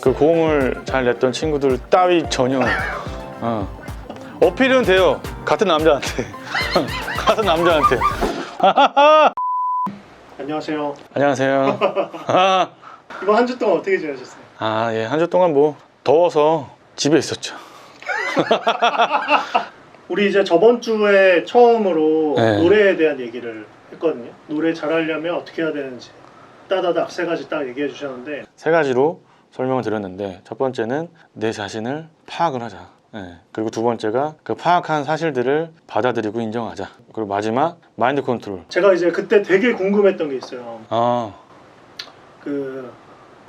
그 고음을 잘 냈던 친구들 따위 전혀 어필은 돼요. 같은 남자한테. 같은 남자한테. 안녕하세요. 안녕하세요. 이번 한 주 동안 어떻게 지내셨어요? 예. 한 주 동안 뭐 더워서 집에 있었죠. 우리 이제 저번 주에 처음으로 네. 노래에 대한 얘기를 했거든요. 노래 잘하려면 어떻게 해야 되는지 따다닥 세 가지 딱 얘기해 주셨는데, 세 가지로 설명을 드렸는데, 첫 번째는 내 자신을 파악을 하자. 그리고 두 번째가 그 파악한 사실들을 받아들이고 인정하자. 그리고 마지막 마인드 컨트롤. 제가 이제 그때 되게 궁금했던 게 있어요. 그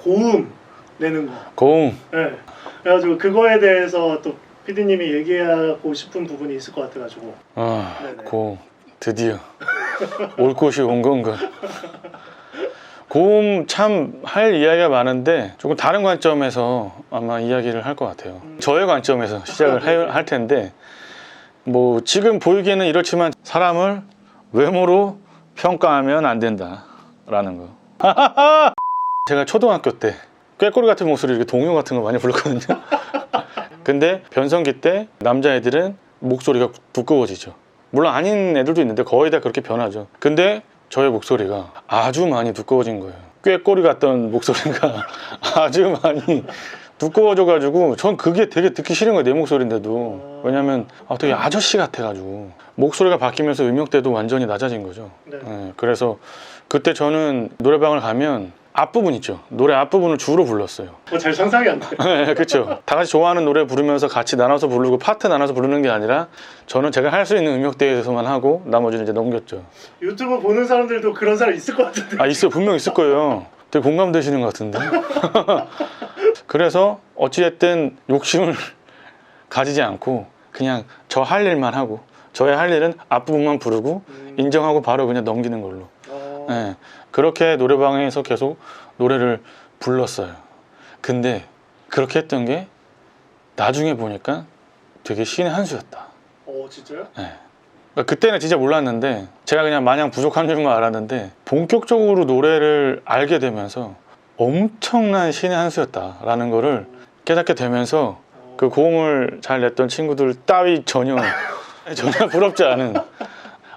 고음 내는 거. 고음. 네. 그래가지고 그거에 대해서 또 PD님이 얘기하고 싶은 부분이 있을 것 같아가지고. 네네. 고음. 드디어 올 곳이 온 건가. 고음 참 할 이야기가 많은데 조금 다른 관점에서 아마 이야기를 할 것 같아요. 저의 관점에서 시작을 할 텐데, 뭐 지금 보이기에는 이렇지만 사람을 외모로 평가하면 안 된다라는 거. 제가 초등학교 때 꾀꼬리 같은 목소리 이렇게 동요 같은 거 많이 불렀거든요. 근데 변성기 때 남자애들은 목소리가 두꺼워지죠. 물론 아닌 애들도 있는데 거의 다 그렇게 변하죠. 근데 저의 목소리가 아주 많이 두꺼워진 거예요. 꾀꼬리 같던 목소리가 아주 많이 두꺼워져가지고 전 그게 되게 듣기 싫은 거예요. 내 목소리인데도. 왜냐면 되게 아저씨 같아가지고 목소리가 바뀌면서 음역대도 완전히 낮아진 거죠. 네. 그래서 그때 저는 노래방을 가면 앞부분 있죠. 노래 앞부분을 주로 불렀어요. 잘 상상이 안 돼요. 그렇죠. 다 같이 좋아하는 노래 부르면서 같이 나눠서 부르고 파트 나눠서 부르는 게 아니라 저는 제가 할 수 있는 음역대에서만 하고 나머지는 이제 넘겼죠. 유튜브 보는 사람들도 그런 사람 있을 것 같은데. 있어요. 분명 있을 거예요. 되게 공감되시는 것 같은데. 그래서 어찌됐든 욕심을 가지지 않고 그냥 저 할 일만 하고, 저의 할 일은 앞부분만 부르고 인정하고 바로 그냥 넘기는 걸로. 그렇게 노래방에서 계속 노래를 불렀어요. 근데 그렇게 했던 게 나중에 보니까 되게 신의 한 수였다. 진짜요? 그러니까 그때는 진짜 몰랐는데, 제가 그냥 마냥 부족한 줄만 알았는데 본격적으로 노래를 알게 되면서 엄청난 신의 한 수였다라는 거를 깨닫게 되면서 그 고음을 잘 냈던 친구들 따위 전혀 부럽지 않은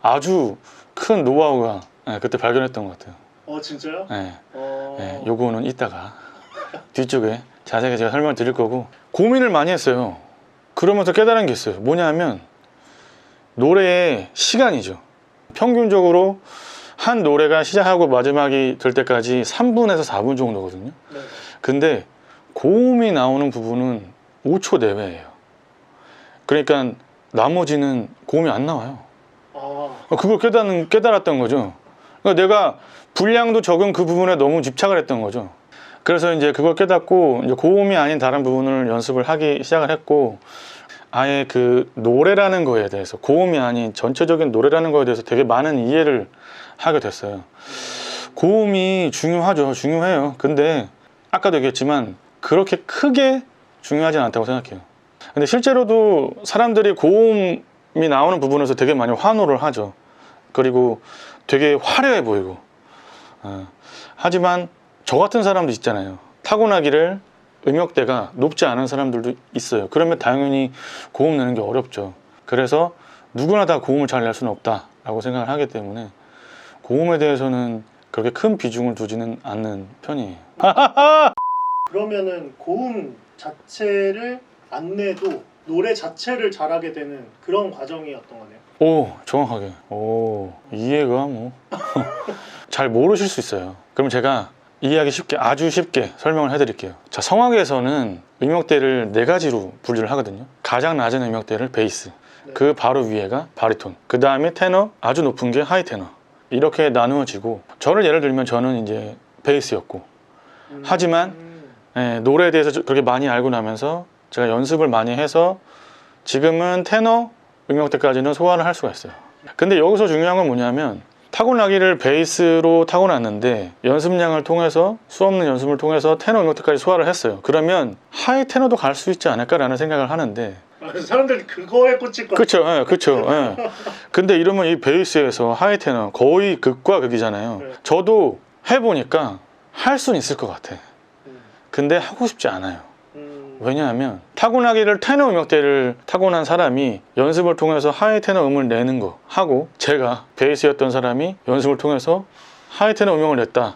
아주 큰 노하우가 그때 발견했던 것 같아요. 진짜요? 요거는 이따가 뒤쪽에 자세하게 제가 설명을 드릴 거고, 고민을 많이 했어요. 그러면서 깨달은 게 있어요. 뭐냐면 노래의 시간이죠. 평균적으로 한 노래가 시작하고 마지막이 될 때까지 3분에서 4분 정도거든요. 네. 근데 고음이 나오는 부분은 5초 내외예요. 그러니까 나머지는 고음이 안 나와요. 그걸 깨달았던 거죠. 그러니까 내가 분량도 적은 그 부분에 너무 집착을 했던 거죠. 그래서 이제 그걸 깨닫고 이제 고음이 아닌 다른 부분을 연습을 하기 시작을 했고, 아예 그 노래라는 거에 대해서, 고음이 아닌 전체적인 노래라는 거에 대해서 되게 많은 이해를 하게 됐어요. 고음이 중요하죠. 중요해요. 근데 아까도 얘기했지만 그렇게 크게 중요하진 않다고 생각해요. 근데 실제로도 사람들이 고음이 나오는 부분에서 되게 많이 환호를 하죠. 그리고 되게 화려해 보이고. 하지만 저 같은 사람도 있잖아요. 타고나기를 음역대가 높지 않은 사람들도 있어요. 그러면 당연히 고음 내는 게 어렵죠. 그래서 누구나 다 고음을 잘 낼 수는 없다라고 생각을 하기 때문에 고음에 대해서는 그렇게 큰 비중을 두지는 않는 편이에요. 그러면은 고음 자체를 안 내도 노래 자체를 잘하게 되는 그런 과정이 어떤 거네요? 오, 정확하게. 이해가 뭐 잘 모르실 수 있어요. 그럼 제가 이해하기 쉽게, 아주 쉽게 설명을 해드릴게요. 자, 성악에서는 음역대를 4가지로 분류를 하거든요. 가장 낮은 음역대를 베이스, 그 바로 위에가 바리톤, 그 다음에 테너, 아주 높은 게 하이 테너, 이렇게 나누어지고, 저를 예를 들면 저는 이제 베이스였고, 하지만 노래에 대해서 그렇게 많이 알고 나면서 제가 연습을 많이 해서 지금은 테너 음역대까지는 소화를 할 수가 있어요. 근데 여기서 중요한 건 뭐냐면, 타고나기를 베이스로 타고났는데 연습량을 통해서, 수없는 연습을 통해서 테너 음역대까지 소화를 했어요. 그러면 하이 테너도 갈 수 있지 않을까라는 생각을 하는데, 사람들이 그거에 꽂힐 거. 그쵸. 근데 이러면 이 베이스에서 하이 테너 거의 극과 극이잖아요. 저도 해보니까 할 수는 있을 것 같아. 근데 하고 싶지 않아요. 왜냐하면 타고나기를 테너 음역대를 타고난 사람이 연습을 통해서 하이 테너 음을 내는 거 하고, 제가 베이스였던 사람이 연습을 통해서 하이 테너 음역을 냈다,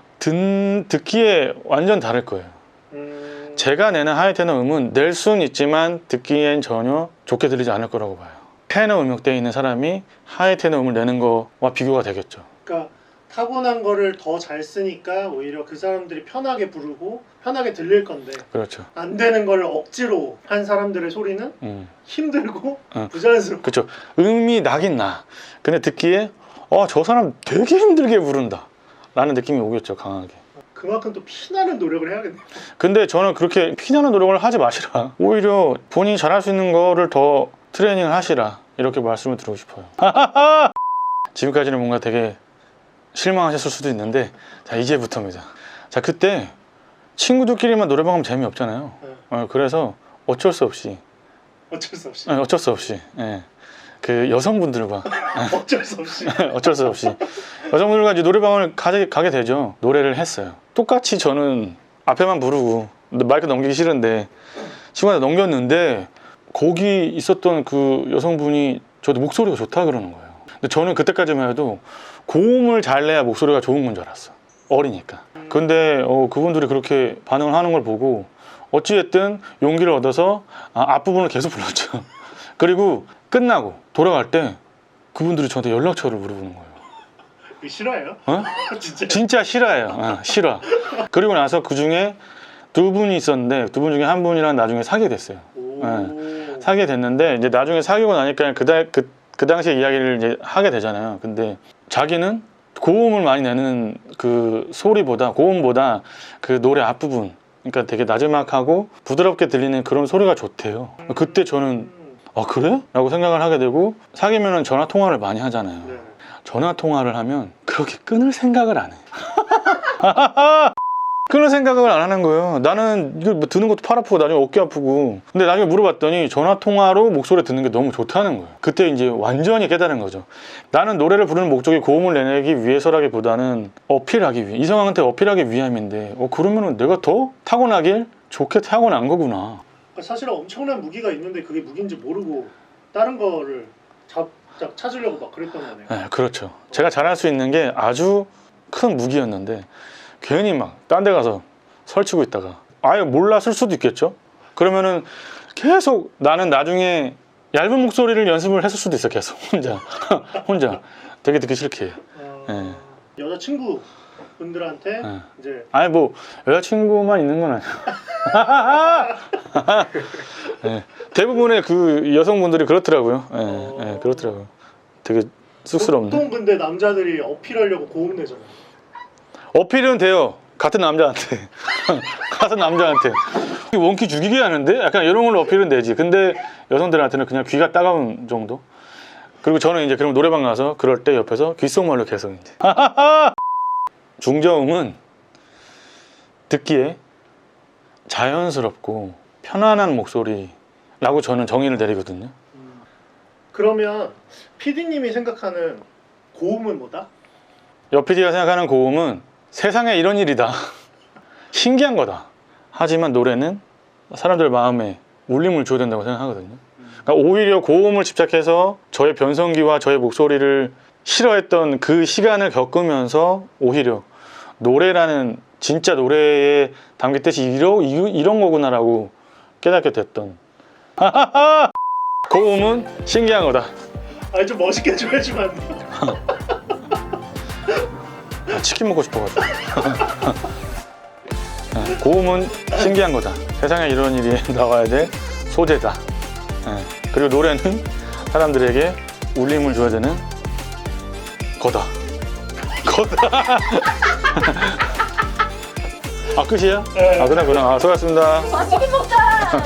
듣기에 완전 다를 거예요. 제가 내는 하이 테너 음은 낼 수는 있지만 듣기엔 전혀 좋게 들리지 않을 거라고 봐요. 테너 음역대에 있는 사람이 하이 테너 음을 내는 거와 비교가 되겠죠. 그러니까 타고난 거를 더 잘 쓰니까 오히려 그 사람들이 편하게 부르고 편하게 들릴 건데, 그렇죠. 안 되는 걸 억지로 한 사람들의 소리는 힘들고 부자연스럽고. 그렇죠. 음이 나긴 나. 근데 듣기에 저 사람 되게 힘들게 부른다 라는 느낌이 오겠죠, 강하게. 그만큼 또 피나는 노력을 해야겠네요. 근데 저는 그렇게 피나는 노력을 하지 마시라. 오히려 본인이 잘할 수 있는 거를 더 트레이닝을 하시라, 이렇게 말씀을 드리고 싶어요. 지금까지는 뭔가 되게 실망하셨을 수도 있는데, 자, 이제부터입니다. 자, 그때 친구들끼리만 노래방 가면 재미없잖아요. 그래서 어쩔 수 없이 예. 그 여성분들과 어쩔 수 없이 어쩔 수 없이 여성분들과 이제 노래방을 가게 되죠. 노래를 했어요. 똑같이 저는 앞에만 부르고 마이크 넘기기 싫은데 친구한테 넘겼는데, 거기 있었던 그 여성분이 저도 목소리가 좋다 그러는 거예요. 근데 저는 그때까지만 해도 고음을 잘 내야 목소리가 좋은 건 줄 알았어, 어리니까. 근데 그분들이 그렇게 반응을 하는 걸 보고 어찌됐든 용기를 얻어서 앞부분을 계속 불렀죠. 그리고 끝나고 돌아갈 때 그분들이 저한테 연락처를 물어보는 거예요. 이거 싫어해요? 진짜 싫어해요. 싫어. 그리고 나서 그 중에 두 분이 있었는데, 두 분 중에 한 분이랑 나중에 사귀게 됐어요. 사귀게 됐는데, 이제 나중에 사귀고 나니까 그 당시에 이야기를 이제 하게 되잖아요. 근데 자기는 고음을 많이 내는 그 소리보다, 고음보다 그 노래 앞부분, 그러니까 되게 나지막하고 부드럽게 들리는 그런 소리가 좋대요. 그때 저는 그래? 라고 생각을 하게 되고, 사귀면은 전화 통화를 많이 하잖아요. 네. 전화 통화를 하면 그렇게 끊을 생각을 안 해. 끊을 생각을 안 하는 거예요. 나는 이거 뭐 듣는 것도 팔 아프고 나중에 어깨 아프고. 근데 나중에 물어봤더니 전화 통화로 목소리 듣는 게 너무 좋다는 거예요. 그때 이제 완전히 깨달은 거죠. 나는 노래를 부르는 목적이 고음을 내기 위해서라기보다는 어필하기 위해, 이성한테 어필하기 위함인데, 그러면은 내가 더 타고나길 좋게 타고난 거구나. 사실은 엄청난 무기가 있는데 그게 무기인지 모르고 다른 거를 찾으려고 막 그랬던 거네요. 네, 그렇죠. 제가 잘할 수 있는 게 아주 큰 무기였는데 괜히 막 딴 데 가서 설치고 있다가 아예 몰랐을 수도 있겠죠. 그러면은 계속 나는 나중에 얇은 목소리를 연습을 했을 수도 있어. 계속 혼자 되게 듣기 싫게 해. 네. 여자친구 분들한테 네. 이제 아니 뭐 여자친구만 있는 건 아니야. 네. 대부분의 그 여성분들이 그렇더라고요. 네, 네, 그렇더라고요. 되게 쑥스럽네. 보통 근데 남자들이 어필하려고 고음 내잖아요. 어필은 돼요. 같은 남자한테. 같은 남자한테. 원키 죽이게 하는데? 약간 이런 걸로 어필은 되지. 근데 여성들한테는 그냥 귀가 따가운 정도? 그리고 저는 이제 그럼 노래방 가서 그럴 때 옆에서 귓속말로 계속 이제. 중저음은 듣기에 자연스럽고 편안한 목소리라고 저는 정의를 내리거든요. 그러면 PD님이 생각하는 고음은 뭐다? PD가 생각하는 고음은 세상에 이런 일이다. 신기한 거다. 하지만 노래는 사람들 마음에 울림을 줘야 된다고 생각하거든요. 그러니까 오히려 고음을 집착해서 저의 변성기와 저의 목소리를 싫어했던 그 시간을 겪으면서 오히려 노래라는 진짜 노래에 담긴 뜻이 이런 거구나라고 깨닫게 됐던. 고음은 신기한 거다. 아니 좀 멋있게 좀 해주면 안 돼? 치킨 먹고 싶어가지고. 고음은 신기한 거다. 세상에 이런 일이 나와야 될 소재다. 그리고 노래는 사람들에게 울림을 줘야 되는 거다. 끝이야? 네. 그럼. 수고하셨습니다. 맛있게 먹자.